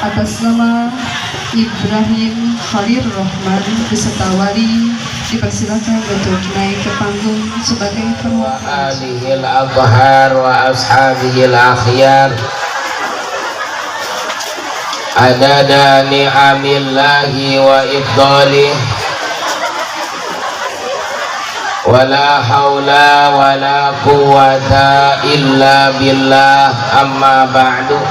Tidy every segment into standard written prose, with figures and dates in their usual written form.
atas nama Ibrahim Khalil Rahman beserta wali dipersilakan untuk naik ke panggung sebagai perwakilan alihil adhar wa ashabihil akhyar adada ni'amillahi wa ibdalih wala hawla wala quwwata illa billah amma ba'du.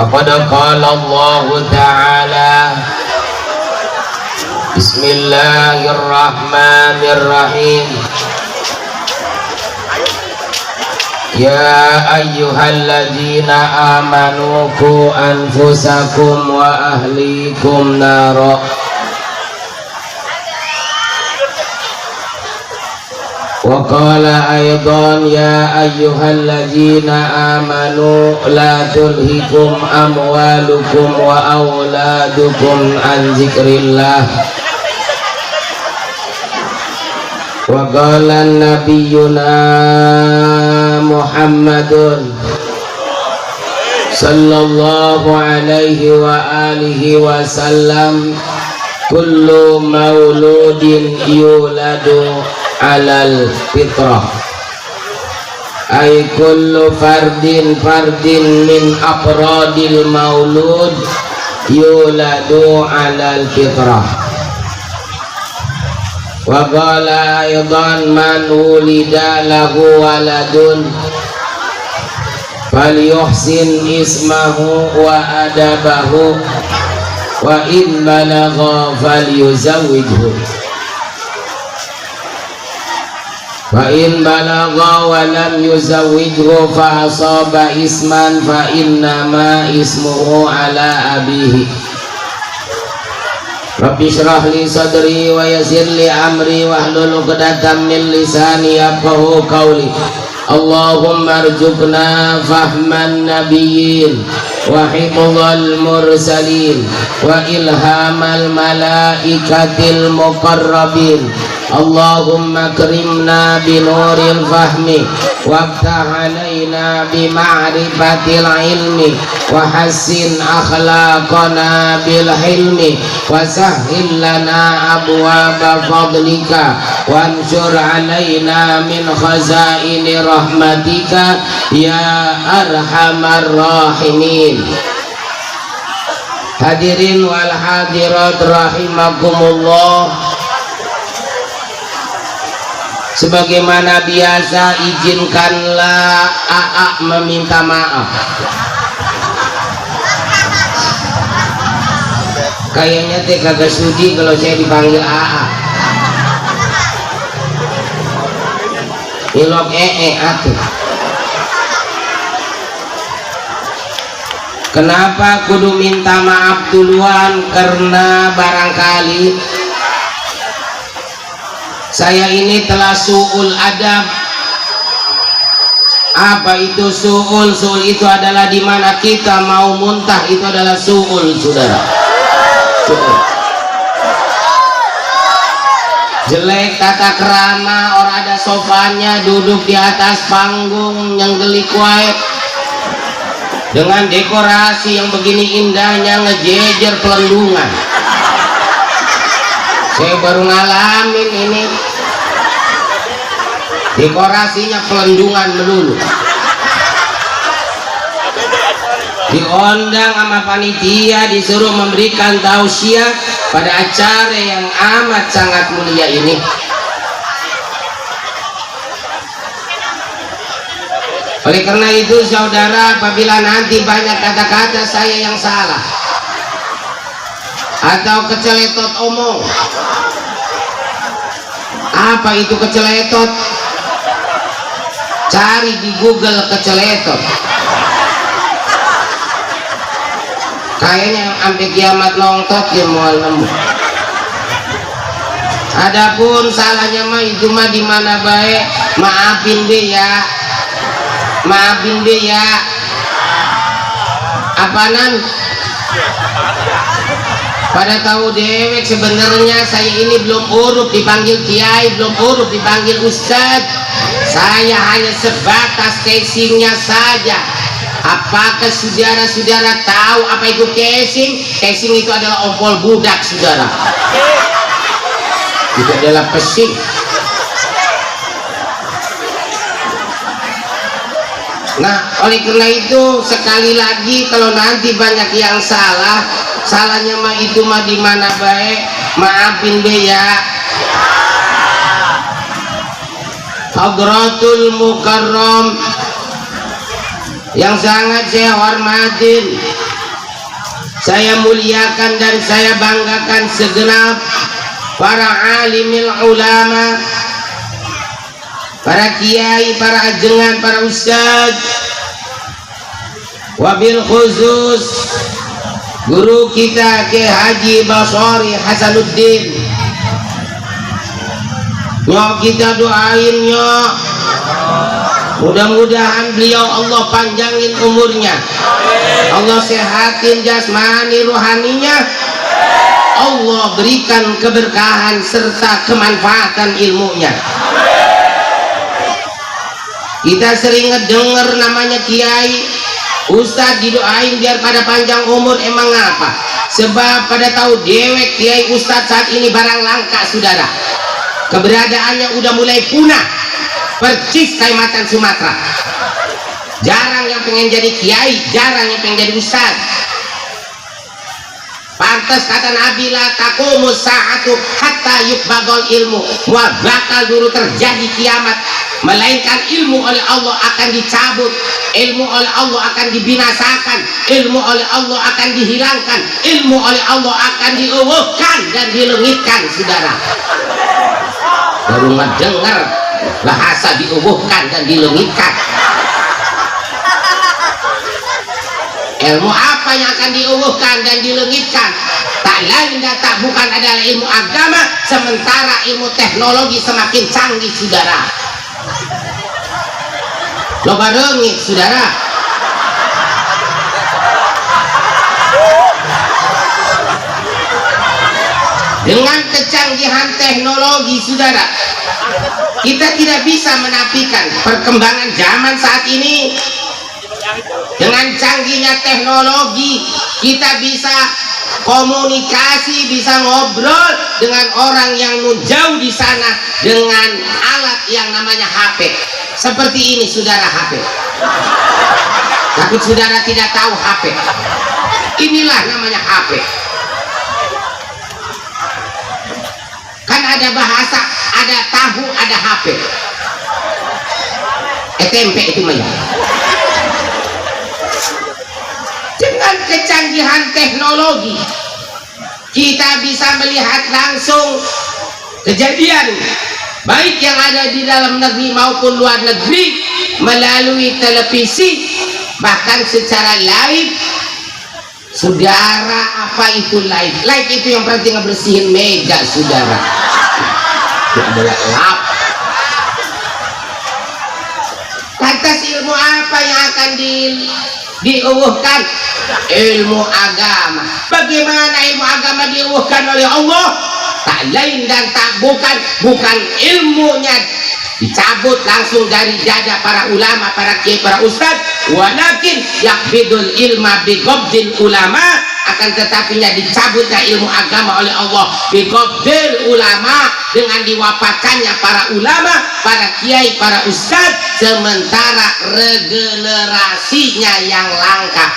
Faqad qala Allah ta'ala Bismillahirrahmanirrahim Ya ayyuhalladzina amanu qu anfusakum wa ahlikum nara wa qala aydan ya ayyuhalladzina amanu la tulhikum amwalukum wa auladukum an zikrillah wa qala nabiyyuna Muhammadun sallallahu alaihi wa alihi wasallam kullu mauludin yuladu alal fitrah ay kullu fardin min afradil maulud yuladu alal fitrah wa qala aydan man wulida lahu waladun falyuhsin ismahu wa adabahu wa in balagha falyuzawwijhu fa in balagha wa lam yuzawwijhu fa asaba isman fa innama ismuhu ala abihi. Rabbi shrah li sadri wa yassir li amri wahlul 'uqdatam min lisani yafqahu qawli. Allahumma arzuqna fahman nabiyyin wa hifdzal mursalin wa ilhamal malaikatil muqarrabin. Allahumma akrimna binuril fahmi waftah alaina bima'rifatil ilmi wa hassin akhlaqana bil hilmi wa sahhil lana abwaba fadlika wansur alaina min khazaini rahmatika ya arhamar rahimin. Hadirin wal hadirat rahimakumullah. Sebagaimana biasa, izinkanlah AA meminta maaf. Kayaknya teh kagak sudi kalau saya dipanggil AA. Ilok atuh. Kenapa kudu minta maaf duluan? Karena barangkali saya ini telah su'ul adab. Apa itu su'ul? Su'ul itu adalah dimana kita mau muntah, itu adalah su'ul, saudara. Su'ul. Jelek tata kerama, orang ada sofanya, duduk di atas panggung yang gelik wae dengan dekorasi yang begini indahnya, ngejejer pelendungan. Saya baru ngalamin ini, dekorasinya pelendungan melulu. Diundang sama panitia, disuruh memberikan tausiah pada acara yang amat sangat mulia ini. Oleh karena itu saudara, apabila nanti banyak kata-kata saya yang salah atau keceletot omong. Apa itu keceletot? Cari di Google keceletot. Kayaknya sampai kiamat nongtot dia mau nemu. Adapun salahnya mah itu mah di mana baik, maafin deh ya. Maafin deh ya. Apaanan? Pada tahu dewek sebenarnya saya ini belum urut dipanggil kiai, belum urut dipanggil ustad. Saya hanya sebatas casingnya saja. Apakah saudara-saudara tahu apa itu casing? Casing itu adalah ompol budak, saudara. Itu adalah pesing. Nah, oleh karena itu sekali lagi kalau nanti banyak yang salah, salahnya mah itu mah di mana baik, maafin be ya. Hadratul Mukarram yang sangat saya hormatin, saya muliakan dan saya banggakan segenap para alimil ulama, para kiai, para ajengan, para ustaz, wabil khusus guru kita Ki Haji Basori Hasanuddin. Nyok kita doain nyok, mudah-mudahan beliau Allah panjangin umurnya, Allah sehatin jasmani rohaninya, Allah berikan keberkahan serta kemanfaatan ilmunya. Kita sering ngedenger namanya kiai, ustadz didoain biar pada panjang umur. Emang apa? Sebab pada tahu dewek kiai ustadz saat ini barang langka, saudara. Keberadaannya udah mulai punah, percis kayak macan Sumatera. Jarang yang pengen jadi kiai, jarang yang pengen jadi ustadz. Pantas kata Nabi, la taqumus sa'atu hatta yukbadul ilmu, wa bakal dulu terjadi kiamat, melainkan ilmu oleh Allah akan dicabut, ilmu oleh Allah akan dibinasakan, ilmu oleh Allah akan dihilangkan, ilmu oleh Allah akan diuwuhkan dan dilengitkan, saudara. Baru mendengar bahasa diubuhkan dan dilengitkan. Ilmu apa yang akan diubuhkan dan dilengitkan? Tak lain dan tak bukan adalah ilmu agama, sementara ilmu teknologi semakin canggih, saudara. Loba reungit, saudara. Dengan kecanggihan teknologi, saudara, kita tidak bisa menafikan perkembangan zaman saat ini. Dengan canggihnya teknologi, kita bisa komunikasi, bisa ngobrol dengan orang yang jauh di sana dengan alat yang namanya HP. Seperti ini, saudara, HP. Takut saudara tidak tahu HP. Inilah namanya HP. Kan ada bahasa, ada tahu, ada HP. Tempe itu mah. Dengan kecanggihan teknologi, kita bisa melihat langsung kejadian baik yang ada di dalam negeri maupun luar negeri melalui televisi, bahkan secara live. Saudara, apa itu live? Live itu yang berarti ngebersihin meja, saudara. Itu adalah lap. Lantas ilmu apa yang akan diuwuhkan? Ilmu agama. Bagaimana ilmu agama diuwuhkan oleh Allah? Tak lain dan tak bukan ilmunya dicabut langsung dari dada para ulama, para kiai, para ustadz, walakin yakbidul ilma biqabdil ulama, akan tetapinya dicabutnya ilmu agama oleh Allah biqabdil ulama, dengan diwafatkannya para ulama, para kiai, para ustadz, sementara regenerasinya yang langka.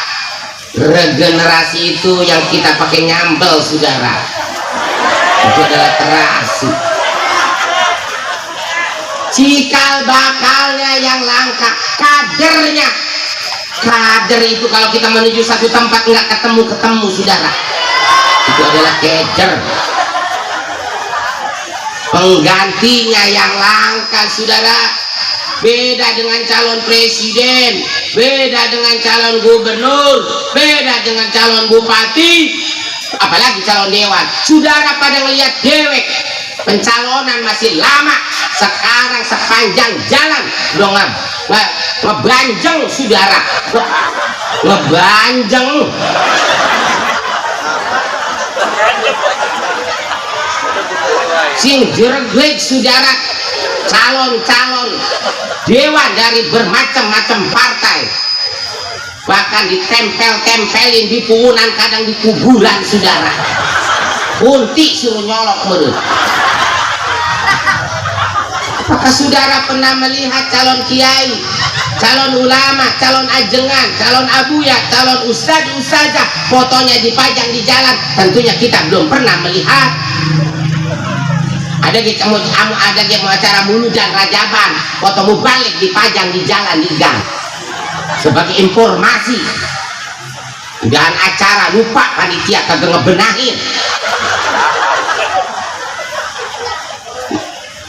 Regenerasi itu yang kita pakai nyambel, saudara. Itu adalah terasi. Cikal bakalnya yang langka, kadernya. Kader itu kalau kita menuju satu tempat nggak ketemu, saudara. Itu adalah kader. Penggantinya yang langka, saudara. Beda dengan calon presiden, beda dengan calon gubernur, beda dengan calon bupati, apalagi calon dewan. Saudara pada ngelihat dewek, pencalonan masih lama. Sekarang sepanjang jalan dong ngebanjeng, saudara, ngebanjeng. Sing jerglek, saudara. calon-calon dewan dari bermacam-macam partai, bahkan ditempel-tempelin di puunan, kadang di kuburan saudara. Kunti suruh nyolok menurut. Apakah saudara pernah melihat calon kiai, calon ulama, calon ajengan, calon abuya, calon ustadz, ustazah fotonya dipajang di jalan? Tentunya kita belum pernah melihat. Ada yang mau acara muludan rajaban, fotomu balik dipajang di jalan di gang sebagai informasi. Dan acara lupa panitia kagak ngebenahin.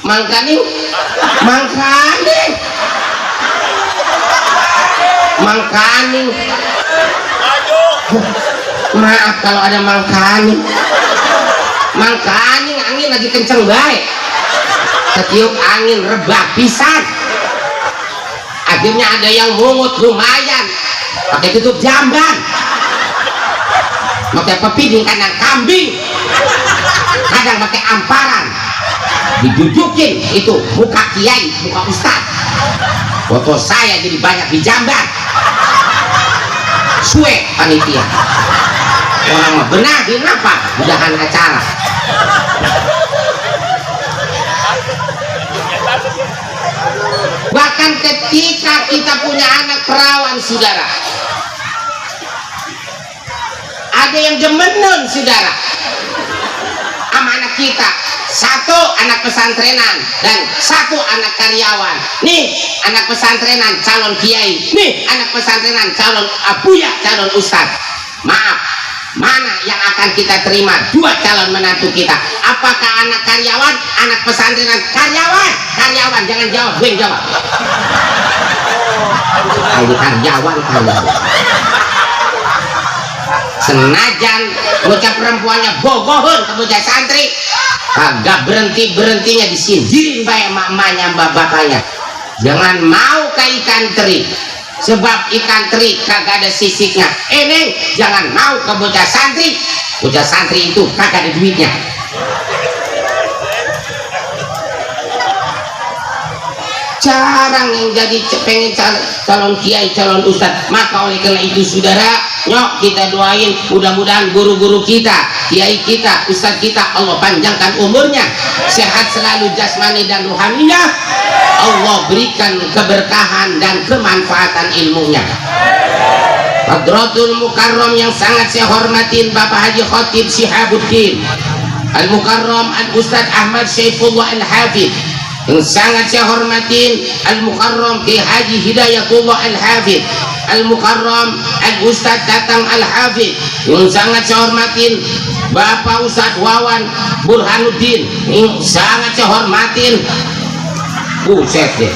Mangkaning maaf kalau ada mangkaning angin lagi kenceng baik, ketiup angin rebah pisan, akhirnya ada yang mungut lumayan pakai tutup jamban, pakai pepiding kandang kambing, kadang pakai amparan, didudukin itu muka kiai, muka ustad. Foto saya jadi banyak di jamban. Suwe panitia. Orang mah benahin apa? Mudahan acara. Bahkan ketika kita punya anak perawan saudara, ada yang demenan saudara sama anak kita. Satu anak pesantrenan dan satu anak karyawan. Nih anak pesantrenan calon kiai, nih anak pesantrenan calon abuya, calon ustad. Maaf, mana yang akan kita terima? Dua calon menantu kita. Apakah anak karyawan, anak pesantrenan? Karyawan, jangan jawab, gue yang jawab. Ini karyawan. Senajan bocah perempuannya bogohun ke bocah santri, kagak berhentinya disindirin baik emak-emaknya, bapaknya. Jangan mau ke ikan teri, sebab ikan teri kagak ada sisiknya. Neng, jangan mau ke bocah santri itu kagak ada duitnya. Jarang yang jadi pengen calon kiai, calon ustadz. Maka oleh karena itu saudara, nyok kita doain mudah-mudahan guru-guru kita, kiai kita, ustadz kita, Allah panjangkan umurnya, sehat selalu jasmani dan rohaninya, Allah berikan keberkahan dan kemanfaatan ilmunya. Hadratul Mukarram yang sangat saya hormatin Bapak Haji Khatib Syihabuddin Al-Mukarram Al-Ustadz Ahmad Syaifullah Al-Hafidh, yang sangat saya hormatin Al-Mukarram Ki Haji Hidayatullah Al-Hafidh, Al-Mukarram Al-Ustadz Datang Al-Hafidh, yang sangat saya hormatin Bapak Ustadz Wawan Burhanuddin, yang sangat saya hormatin. Buset deh,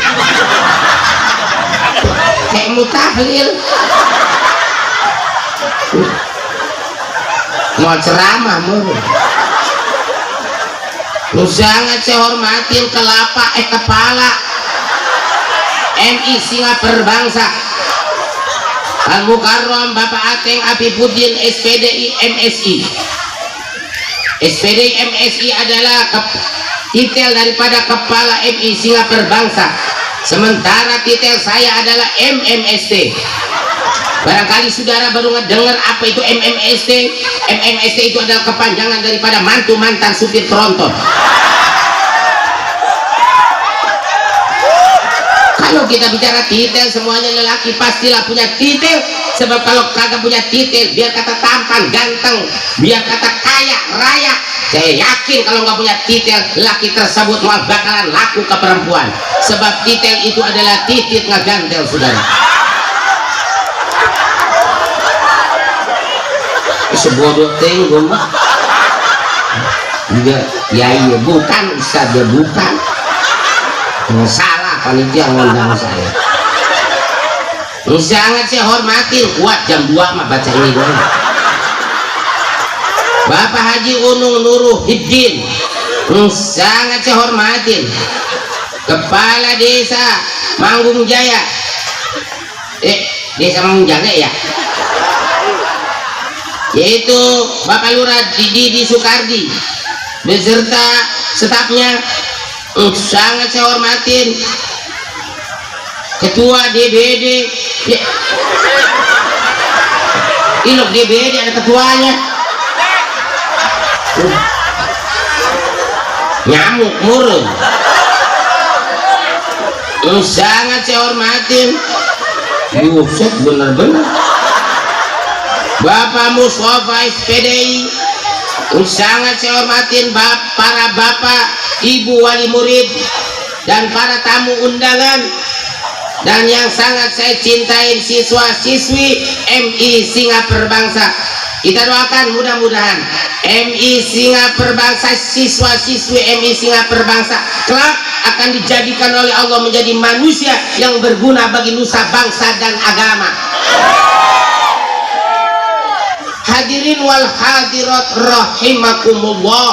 kayak mutahlil mau ceramah mulu. Sangat saya hormatin kepala MI Singapura Bangsa Al-Mukarram Bapak Ateng Afifuddin SPDI MSI. SPDI MSI adalah titel daripada kepala MI Singapura Bangsa, sementara titel saya adalah MMST. Barangkali saudara baru ngedengar apa itu MMST. MMST itu adalah kepanjangan daripada mantu mantan supir tronton. Kalau kita bicara titel, semuanya lelaki pastilah punya titel. Sebab kalau kagak punya titel, biar kata tampan, ganteng, biar kata kaya, raya, saya yakin kalau nggak punya titel, laki tersebut mau bakalan laku ke perempuan. Sebab titel itu adalah titik ngegantel saudara. Sebodoh tenggung juga ya, iya bukan ustaz, ya bukan, salah panitia ngundang saya. Sangat saya hormatin, kuat jam 2 mah baca ini doang. Bapak Haji Unung Nuruhiddin, sangat saya hormatin, Kepala Desa Manggung Jaya, Desa Manggung Jaya ya, yaitu Bapak Lurah Didi Sukardi beserta stafnya, Sangat saya hormatin ketua DBD ya. Ilok DBD ada ketuanya, nyamuk murung. Sangat saya hormatin Yusuf, bener-bener Bapak Mustafa SPDI. Sangat saya hormatin para bapak, ibu wali murid, dan para tamu undangan, dan yang sangat saya cintai siswa-siswi MI Singa Perbangsa. Kita doakan mudah-mudahan MI Singa Perbangsa, siswa-siswi MI Singa Perbangsa kelak akan dijadikan oleh Allah menjadi manusia yang berguna bagi nusa bangsa dan agama. Hadirin wal hadirat rahimakumullah,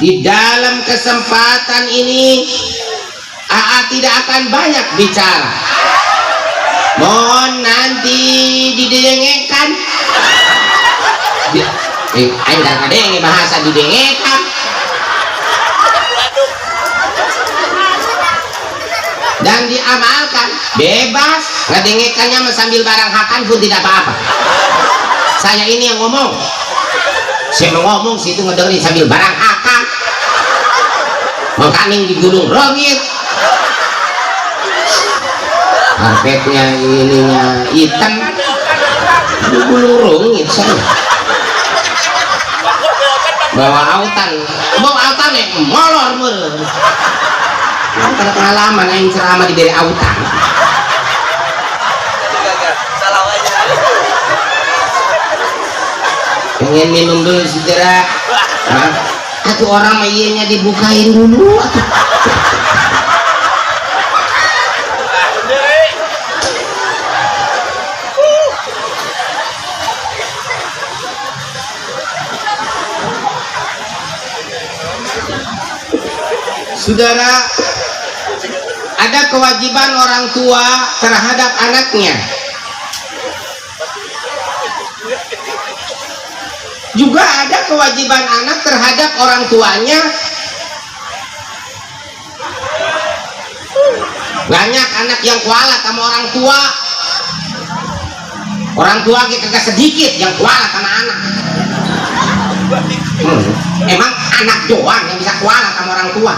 di dalam kesempatan ini AA tidak akan banyak bicara. Mohon nanti didengekan. Enggak ada yang bahasa didengekan. Dan diamalkan bebas, ngedengekannya sambil barang hakan pun tidak apa-apa. Saya ini yang ngomong, saya mau ngomong situ ngedengerin sambil barang hakan, mengkaning di gunung rongit, karpetnya ininya hitam di gunung rongit. Saya bawa autan ya molor mur. Karena pengalaman yang ceramah diberi autan. Pengen minum dulu saudara. Atau orang mayanya dibukain dulu. Saudara, ada kewajiban orang tua terhadap anaknya. Juga ada kewajiban anak terhadap orang tuanya. Banyak anak yang kualat sama orang tua. Orang tua kagak sedikit yang kualat sama anak. Emang anak doang yang bisa kualat sama orang tua.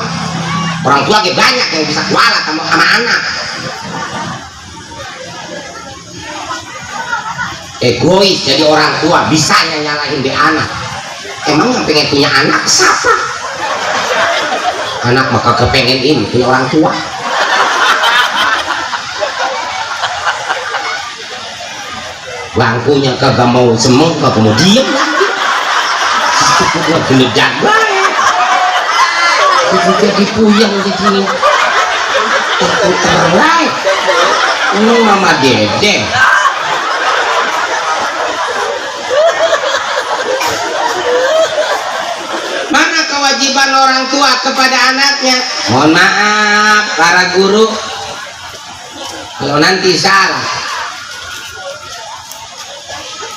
Orang tua banyak yang bisa kualat sama anak. Egois jadi orang tua, bisanya nyalahin di anak. Emang yang pengen punya anak siapa? Anak maka kepengen ini punya orang tua. Bangkunya kagak mau semua, kagak mau diem lagi. Gua geledak banget. Jadi puyeng di sini. Terputer ini mama Dede. Mana kewajiban orang tua kepada anaknya? Mohon maaf para guru kalau nanti salah.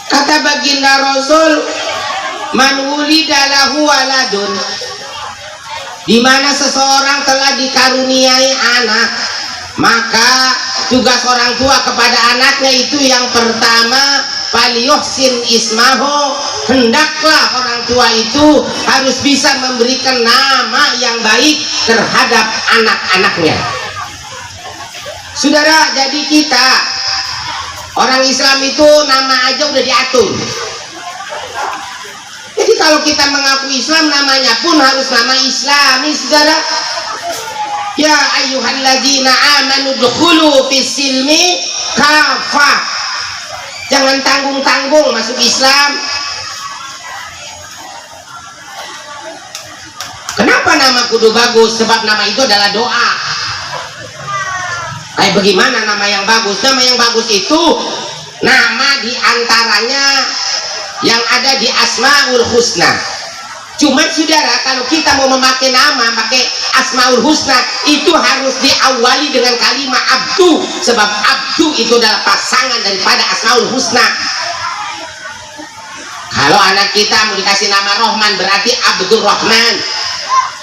Kata baginda Rasul, man wulida lahu waladun, di mana seseorang telah dikaruniai anak, maka tugas orang tua kepada anaknya itu yang pertama, falyuhsin ismahu, hendaklah orang tua itu harus bisa memberikan nama yang baik terhadap anak-anaknya. Saudara, jadi kita orang Islam itu nama aja udah diatur. Jadi kalau kita mengaku Islam, namanya pun harus nama Islami, saudara. Ya ayyuhalladzina amanu dukhulu fis-silmi kafah. Jangan tanggung-tanggung masuk Islam. Kenapa nama kudu bagus? Sebab nama itu adalah doa. Kayak bagaimana nama yang bagus? Nama yang bagus itu nama diantaranya yang ada di Asmaul Husna. Cuman saudara, kalau kita mau memakai nama, pakai Asmaul Husna, itu harus diawali dengan kalimat abdu. Sebab abdu itu adalah pasangan daripada Asmaul Husna. Kalau anak kita mau dikasih nama Rohman, berarti Abdul Rahman.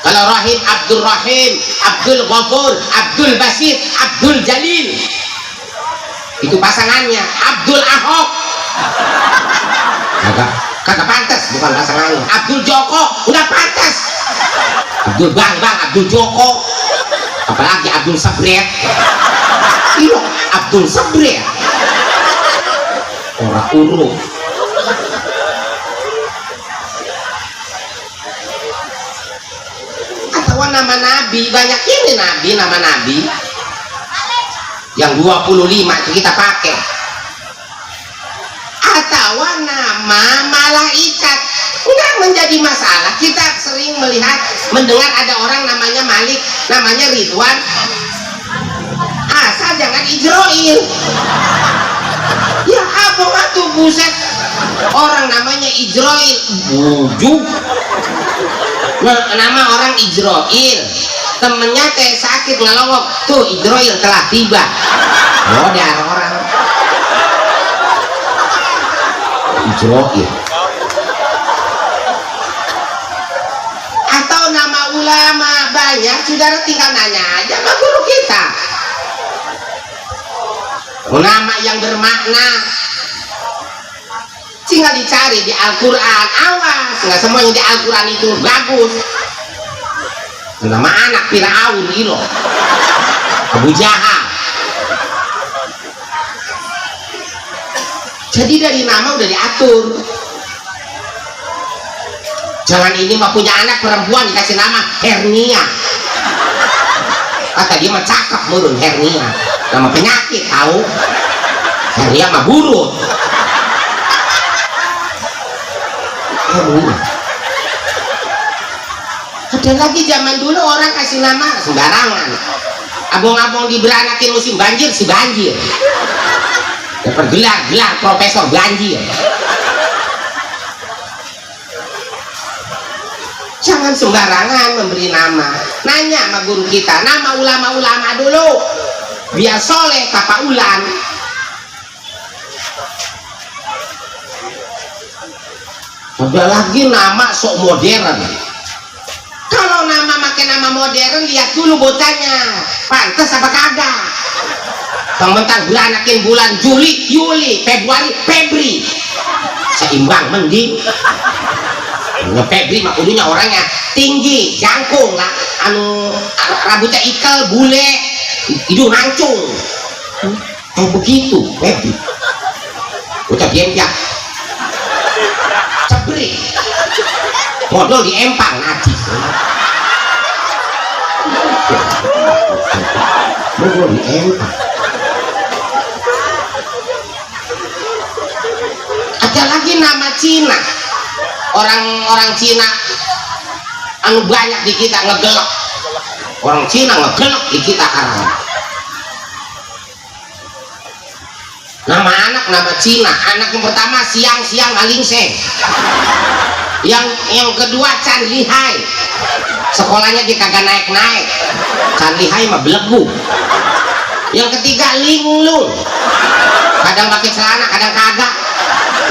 Kalau Rahim, Abdul Rahim, Abdul Ghafur, Abdul Basit, Abdul Jalil. Itu pasangannya. Abdul Ahok. Kagak pantas, bukan pasangannya. Abdul Joko, nggak pantas. Abdul Bambang, Abdul Joko, apalagi Abdul Sabret. Iya, Abdul Sabret. Orang urut. Atau nama nabi, banyak ini nabi, nama nabi yang 25 itu kita pakai. Atau nama malaikat, enggak menjadi masalah. Kita sering melihat, mendengar ada orang namanya Malik, namanya Ridwan, asal jangan Ijroil. Ya abang atuh buset, orang namanya Ijroil, bujuk. Nama orang Ijroil, temennya teh sakit ngelongok, tuh Ijroil telah tiba. Oh dar orang Ijroil. Atau nama ulama banyak, saudara tinggal nanya aja sama guru kita. Ulama yang bermakna tinggal dicari di Al-Quran. Awas, nggak semuanya di Al-Quran itu bagus. Nama anak Firaun itu Abu Jahal. Jadi dari nama udah diatur. Jangan ini mah punya anak perempuan dikasih nama Hernia. Kata dia mah cakep murun Hernia. Nama penyakit tahu. Hernia mah buruk. Ada lagi zaman dulu orang kasih nama sembarangan. Abang-abang diberanakin musim banjir si banjir. Dapat gelar profesor banjir. Jangan sembarangan memberi nama. Nanya sama guru kita, nama ulama-ulama dulu biar soleh kapa ulan. Ada lagi nama sok modern. Kalau nama makin nama modern, lihat dulu bocahnya pantas apa kagak. Mentang beranakin bulan Juli, Yuli, Februari, Febri, seimbang mending. Febri mah kudunya orangnya tinggi, jangkung lah, rambutnya ikal, bule, hidung mancung. Begitu Febri. Bocah gempiak, cebrik, modal di empang nanti. Modal di empang. Ada lagi nama Cina. Orang Cina anu banyak di kita ngegelek. Orang Cina ngegelek di kita karena nama anak nama Cina. Anak yang pertama siang Malingseng. Yang kedua Chan Lihai. Sekolahnya dia kagak naik. Chan Lihai mah belegu. Yang ketiga Linglung. Kadang pakai celana, kadang kagak.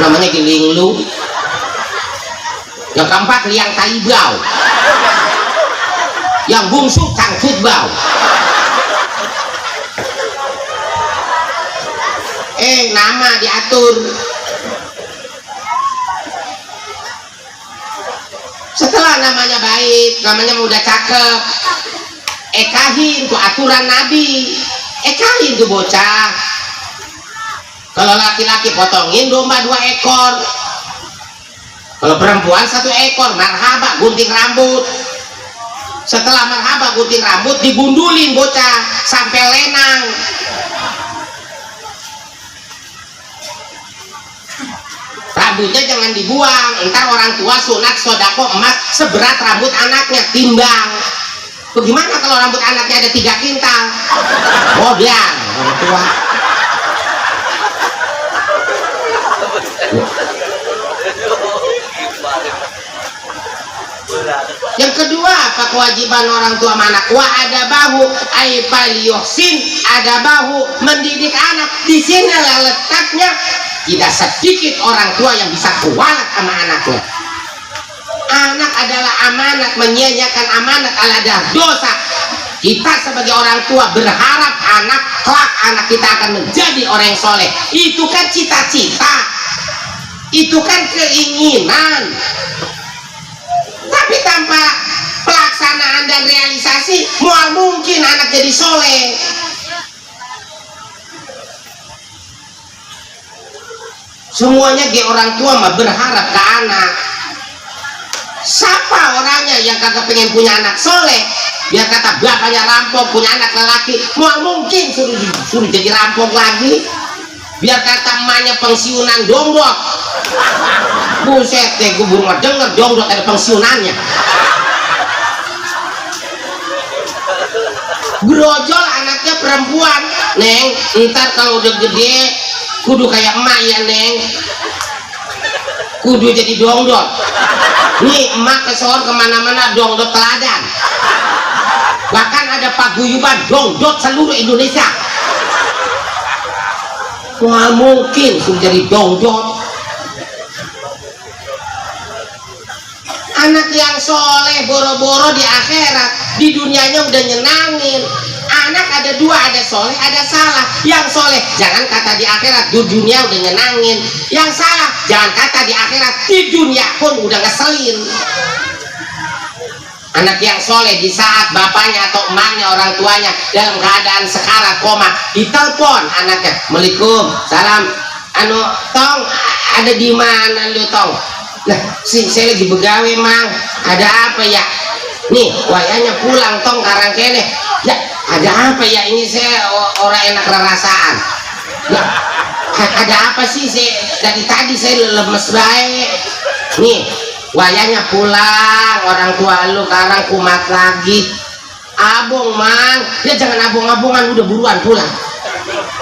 Namanya Linglung. Yang keempat Liang Taibau. Yang bungsu Cang Futbau. Nama diatur. Setelah namanya baik, namanya udah cakep, ekahin tuh aturan Nabi. Ekahin tuh bocah. Kalau laki-laki potongin domba 2 ekor. Kalau perempuan 1 ekor, marhaba gunting rambut. Setelah marhaba gunting rambut, digundulin bocah sampai lenang. Rambutnya jangan dibuang, entar orang tua sunat sodako emas seberat rambut anaknya, timbang. Bagaimana kalau rambut anaknya ada 3 kintal? Modal orang tua. Yang kedua, apa kewajiban orang tua anak? Wa ada bahu aipaliosin, ada bahu mendidik anak. Di sinilah letaknya. Tidak sedikit orang tua yang bisa kualat sama anaknya. Anak adalah amanat, menyia-nyiakan amanat adalah dosa. Kita sebagai orang tua berharap kelak anak kita akan menjadi orang yang soleh. Itu kan cita-cita, itu kan keinginan. Tapi tanpa pelaksanaan dan realisasi, mual mungkin anak jadi soleh. Semuanya di orang tua mah berharap ke anak. Siapa orangnya yang kagak pengen punya anak soleh? Biar kata bapaknya rampok punya anak lelaki, mual mungkin suruh jadi rampok lagi. Biar kata emaknya pensiunan dongdot, buset deh, gue baru denger dongdot ada pensiunannya. Brojol anaknya perempuan, Neng, ntar kalau udah gede kudu kayak emak ya Neng, kudu jadi dongdot. Nih emak kesohor kemana-mana dongdot teladan, bahkan ada paguyuban dongdot seluruh Indonesia. Wah mungkin sudah jadi dongdot. Anak yang soleh boro-boro di akhirat, di dunianya udah nyenangin. Anak ada dua, ada soleh, ada salah. Yang soleh jangan kata di akhirat, di dunia udah nyenangin. Yang salah jangan kata di akhirat, di dunia pun udah ngeselin. Anak yang soleh di saat bapaknya atau emaknya, orang tuanya dalam keadaan sekarat koma, ditelepon anaknya, Assalamualaikum, salam, Tong, ada di mana lu Tong? Nah, saya lagi begawe Mang, ada apa ya? Nih, wayanya pulang Tong karang kene. Ya, ada apa ya? Ini saya orang enak rasaan. Ya, ada apa sih? Dari tadi saya lemes baik. Nih, wayanya pulang, orang tua lu karang kumat lagi. Abong Mang, ya jangan abong-abongan, udah buruan pulang.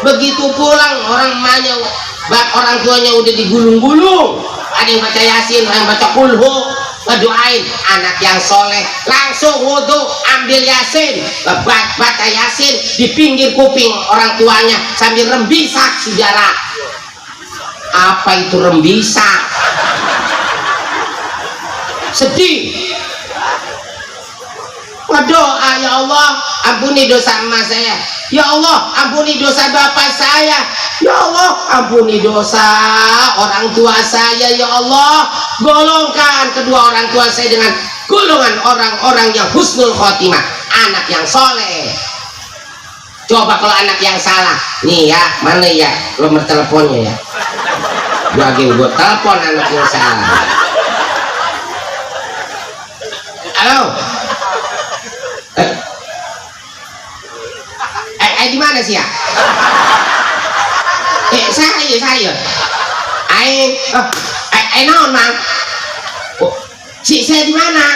Begitu pulang orang emaknya, orang tuanya udah digulung-gulung. Ada yang baca Yasin, ada yang baca Kulhu, ngedoain. Anak yang soleh langsung wudhu, ambil Yasin, baca Yasin di pinggir kuping orang tuanya sambil rembisak. Saudara, apa itu rembisak? Sedih. Berdoa, ya Allah ampuni dosa emak saya, ya Allah ampuni dosa bapak saya, ya Allah ampuni dosa orang tua saya, ya Allah golongkan kedua orang tua saya dengan golongan orang-orang yang husnul khotimah, anak yang soleh. Coba kalau anak yang salah nih ya, mana ya nomor teleponnya ya, lagi gue telepon anak yang salah. Halo, di mana sih ya? Saya. Naon Mang? Saya di mana?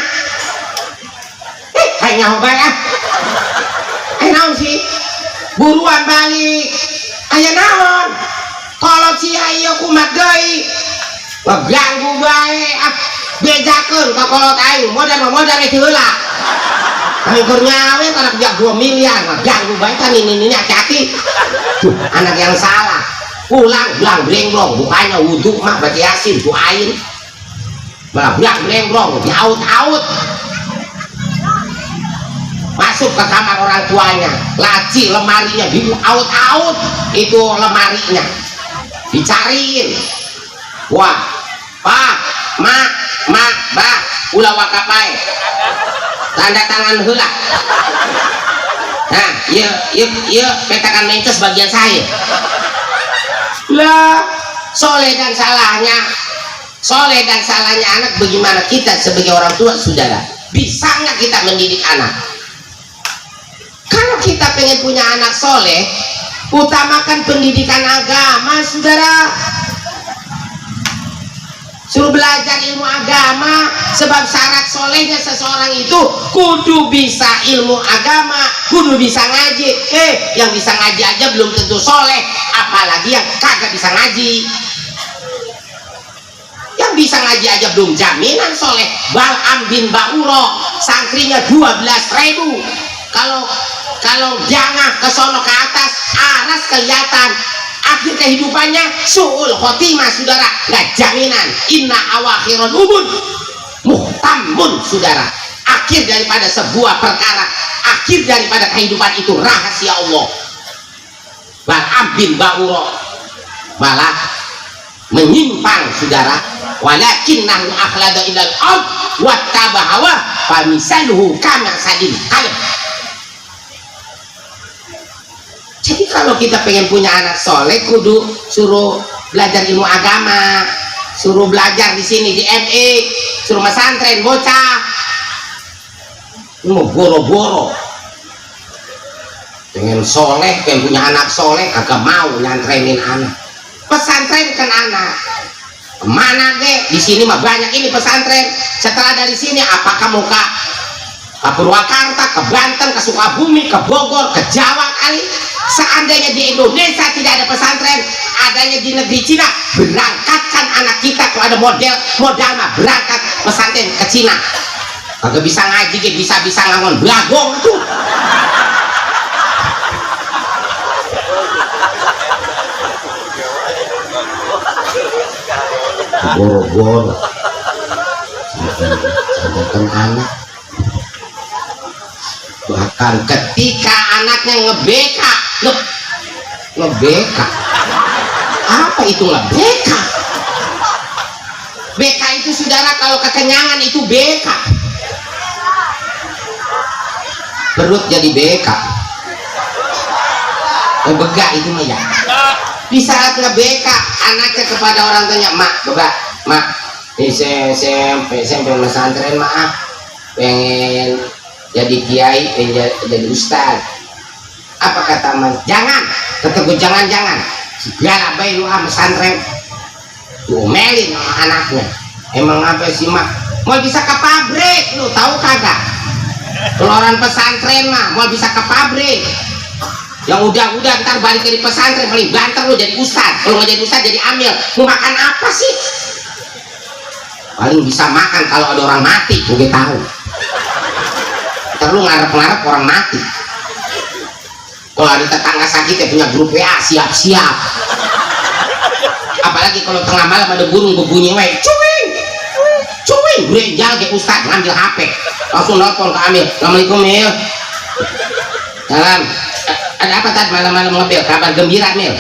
Nyaho bae ah. Naon sih? Buruan balik. Aya naon? Kalau si ayo kumat deui. Ngeganggu bae ah. Bejakeun ka kolot aing, modal itu heula. Anggur nyawe karena kerja 2 miliar, ganggu baik kan ini hati-hati. Anak yang salah pulang belang brenglong, bukannya wudhu mah baca Yasin doain, malah belang brenglong diaut-aut masuk ke kamar orang tuanya, laci lemarinya diaut-aut, itu lemarinya dicariin. Wah Pak, Mak, Bah, ulah wakapai tanda tangan heula. Nah, iya petakan mencos bagian saya. Lah, soleh dan salahnya anak, bagaimana kita sebagai orang tua, saudara? Bisa nggak kita mendidik anak? Kalau kita pengen punya anak soleh, utamakan pendidikan agama, saudara. Suruh belajar ilmu agama, sebab syarat solehnya seseorang itu kudu bisa ilmu agama, kudu bisa ngaji. Yang bisa ngaji aja belum tentu soleh, apalagi yang kagak bisa ngaji. Yang bisa ngaji aja belum jaminan soleh. Bal'am bin Ba'uro, santrinya 12.000. Kalau jangah ke sono ke atas, aras kelihatan. Akhir kehidupannya su'ul khotimah, saudara, nggak jaminan. Inna awakhirul umur muhtamun saudara. Akhir daripada sebuah perkara, akhir daripada kehidupan itu rahasia Allah. Bal abin ba'uro, malah menyimpang saudara. Walakinnahu akhlada ilal ard wattaba hawa famisaluhu kama sadil qalb. Jadi kalau kita pengen punya anak soleh, kudu suruh belajar ilmu agama, suruh belajar di sini di ME, suruh pesantren bocah. Mau boro-boro pengen soleh, pengen punya anak soleh, kagak mau nyantrenin anak. Pesantren kan anak mana deh, di sini mah banyak ini pesantren. Setelah dari sini apakah mau ke Purwakarta, ke Banten, ke Sukabumi, ke Bogor, ke Jawa kali? Seandainya di Indonesia tidak ada pesantren, adanya di negeri Cina, berangkatkan anak kita. Kalau ada modal mah berangkat pesantren ke Cina. Kagak bisa ngaji, bisa ngangon blagong tuh. Boro-boro sampaikan anak, bahkan ketika anaknya ngebeka, apa itu ngebeka? Beka itu saudara, kalau kekenyangan itu beka, perut jadi beka, begak itu mah ya. Di saat ngebeka anaknya kepada orang tuanya, mak, ini saya pengen pesantren, maaf, pengen jadi kiai, pengen jadi ustad. Apa kata mas? Jangan, kata gue jangan, segala baik lu pesantren, diomelin sama anaknya. Emang apa sih mak? Mau bisa ke pabrik, lu tahu kagak? Keluaran pesantren mah mau bisa ke pabrik. Yang udah ntar balik dari pesantren paling banter lu jadi ustad. Kalau nggak jadi ustad jadi amil. Mau makan apa sih? Paling bisa makan kalau ada orang mati, gue tahu. Ntar lu ngarep orang mati. Kalau ada tetangga sakit ya punya grup WA, siap-siap. Apalagi kalau tengah malam ada burung berbunyi, cuing, berenjal kayak ustad ngambil HP, langsung nelfon ke amil. Assalamualaikum mil. Salam. Ada apa tadi malam-malam ngambil? Kabar gembira mil.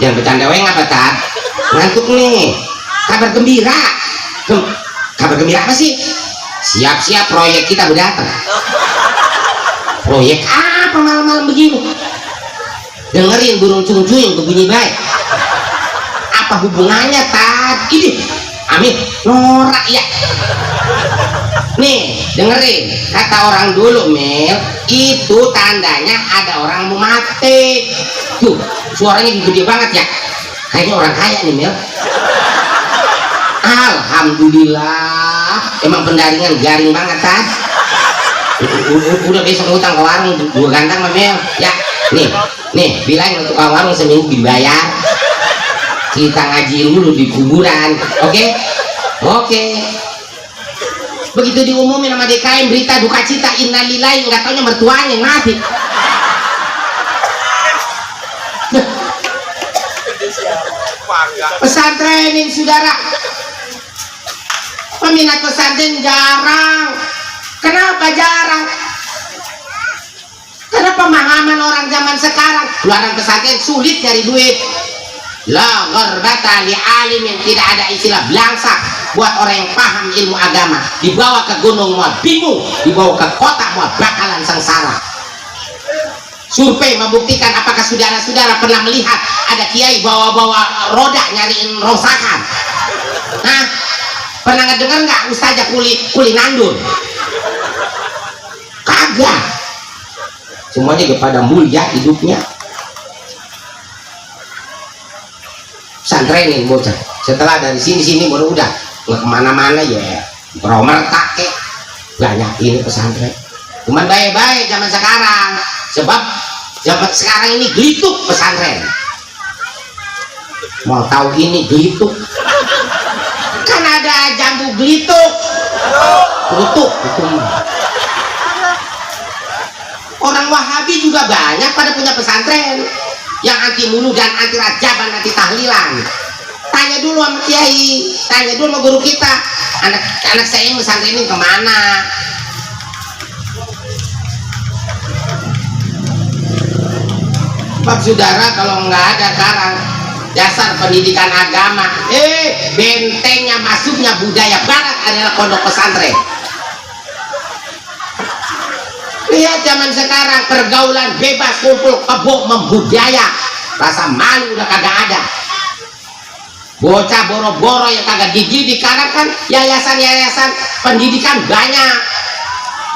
Jangan bercanda weng apa tad? Ngantuk nih. Kabar gembira. Kabar gembira apa sih? Siap-siap proyek kita udah datang. Proyek apa malam-malam begini? Dengerin burung cung-cung berbunyi baik. Apa hubungannya tad? Ini amin norak ya. Nih dengerin kata orang dulu mil, itu tandanya ada orang mau mati. Tuh suaranya gede banget ya, kayaknya orang kaya nih mil. Alhamdulillah, emang pendaringan garing banget kan. Udah besok ngutang ke warung 2 gantang mah mil ya. Nih bilangin untuk warung seminggu dibayar, kita ngajiin dulu di kuburan. Oke. Begitu diumumin sama DKM berita duka cita innalillahi, nggak taunya mertuanya yang mati. Pesantrenin saudara, peminat pesantren jarang. Kenapa jarang? Karena pemahaman orang zaman sekarang, keluaran pesantren sulit cari duit. La gharbata li alimin, tidak ada istilah belangsak buat orang yang paham ilmu agama. Dibawa ke gunung mau bingung, dibawa ke kota mau bakalan sengsara. Survei membuktikan, apakah saudara-saudara pernah melihat ada kiai bawa-bawa roda nyariin rongsakan? Nah, pernah ngedenger nggak ustazah kuli nandur? Kagak. Semuanya kepada mulia hidupnya. Santrenin bocah. Setelah dari sini baru udah nggak kemana-mana ya. Romer kakek banyak ini pesantren. Cuman baik-baik zaman sekarang. Sebab zaman sekarang ini gelituk pesantren. Mau tahu ini gelituk? Kan ada jambu gelituk. Gelituk itu. Orang Wahabi juga banyak pada punya pesantren yang anti mulu dan anti rajaban, anti tahlilan. Tanya dulu sama kiai, tanya dulu sama guru kita, anak saya yang pesantren ini kemana. Pak saudara, kalau nggak ada sekarang dasar pendidikan agama, bentengnya masuknya budaya barat adalah pondok pesantren. Lihat zaman sekarang, pergaulan bebas, kumpul kebo membudaya, rasa malu udah kagak ada. Bocah boro-boro yang kagak dididik, karena kan yayasan-yayasan pendidikan banyak.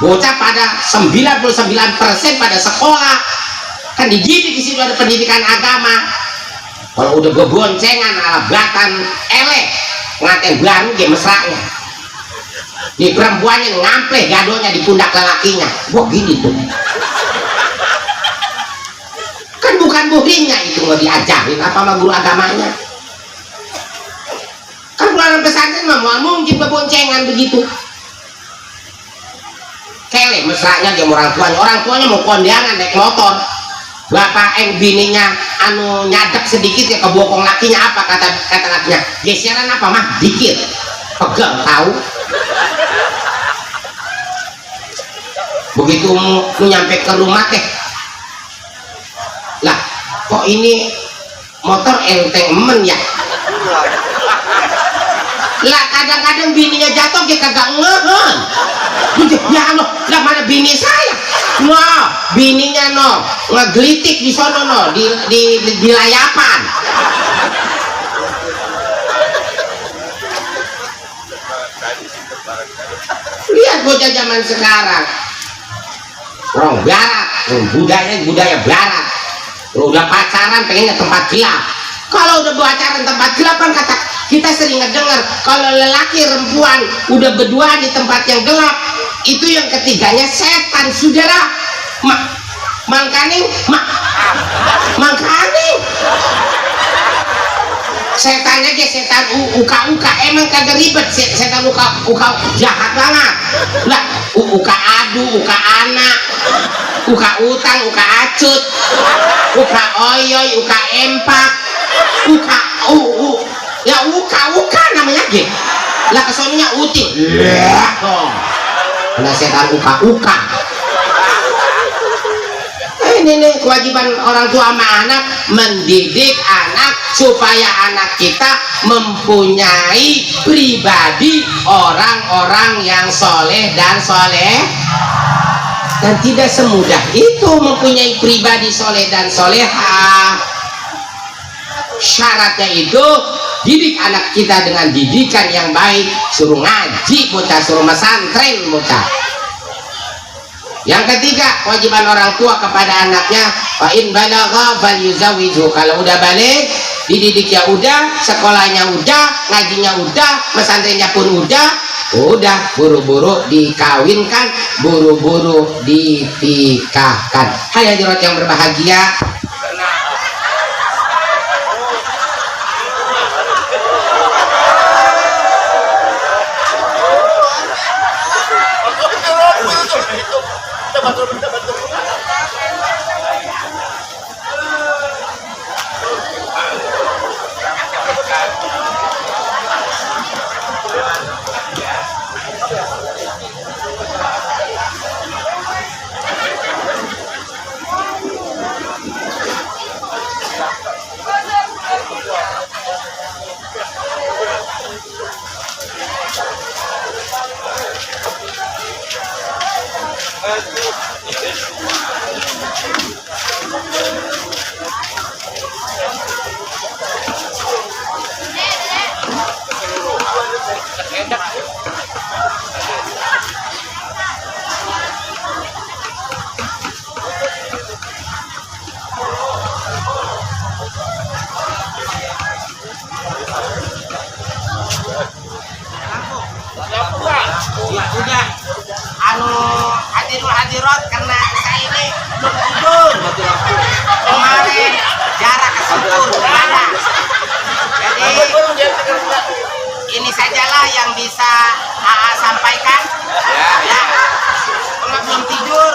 Bocah pada 99% pada sekolah kan dididik, di situ ada pendidikan agama. Kalau udah beboncengan ala batan elek ngatain baru dia mesranya, di perempuannya ngampleh gadonya di pundak lelakinya. Wah gini tuh kan bukan buhrinya, itu nggak diajarin apa sama guru agamanya. Kan keluaran pesantren mah mungkin beboncengan begitu. Kele mesranya dia orang tuanya mau kondangan naik motor, bapak bininya anu nyadap sedikit ya ke bokong lakinya, apa kata lakinya, geseran apa mah dikit, pegang tahu. Begitu mau nyampe ke rumah teh, lah kok ini motor enteng emen ya. Lah kadang-kadang bininya jatuh dia kagak ngehen. Ya noh, lah mana bini saya? Noh, bininya noh ngegelitik di sono noh, di layapan. Lihat bocah zaman sekarang, orang barat, budaya barat. Udah pacaran pengen ke tempat gelap. Kalau udah pacaran tempat gelap kan kata kita sering ngedengar, kalau lelaki perempuan udah berdua di tempat yang gelap, itu yang ketiganya setan, saudara. Mangkaning setannya ke setan uka emang kagak ribet, setan uka jahat banget lah. Uka adu, uka anak, uka utang, uka acut, uka oyoy, uka empak, uka ya uka namanya ge lah, kesononya uti dong nah setan uka. Ini kewajiban orang tua sama anak, mendidik anak supaya anak kita mempunyai pribadi orang-orang yang soleh dan tidak semudah itu mempunyai pribadi soleh dan solehah. Syaratnya itu didik anak kita dengan didikan yang baik, suruh ngaji bocah, suruh pesantren bocah. Yang ketiga, kewajiban orang tua kepada anaknya, fa in balagha falyuzawwijhu. Kalau udah balik, dididiknya udah, sekolahnya udah, ngajinya udah, pesantrennya pun udah buru-buru dikawinkan, buru-buru dinikahkan. Hai hadirat yang berbahagia, udah hadirat karena saya ini belum tidur kemarin, jarak kesempur mana. Jadi ini sajalah yang bisa AA sampaikan ya. Kalau belum tidur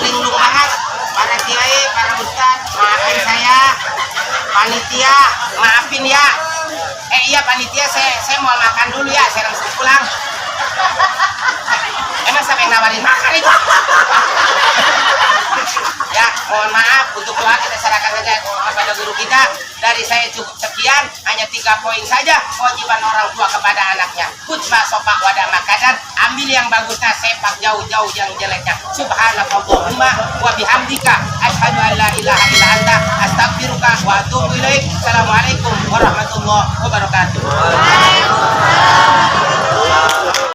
linglung banget para kiai, para ustaz, maafin saya. Panitia, maafin ya. Iya panitia, saya mau makan dulu ya, saya langsung pulang. Emang siapa yang nawarin makan itu? Ya, mohon maaf, untuk doa kita serahkan saja kepada guru kita. Dari saya cukup sekian, hanya 3 poin saja. Kewajiban orang tua kepada anaknya. Kutbah sopak wadah makadar. Ambil yang bagusnya, sepak jauh-jauh yang jeleknya. Subhanallahumma wa bihamdika asyhadu an la ilaha illa anta astaghfiruka wa atubu ilaik. Assalamualaikum warahmatullahi wabarakatuh.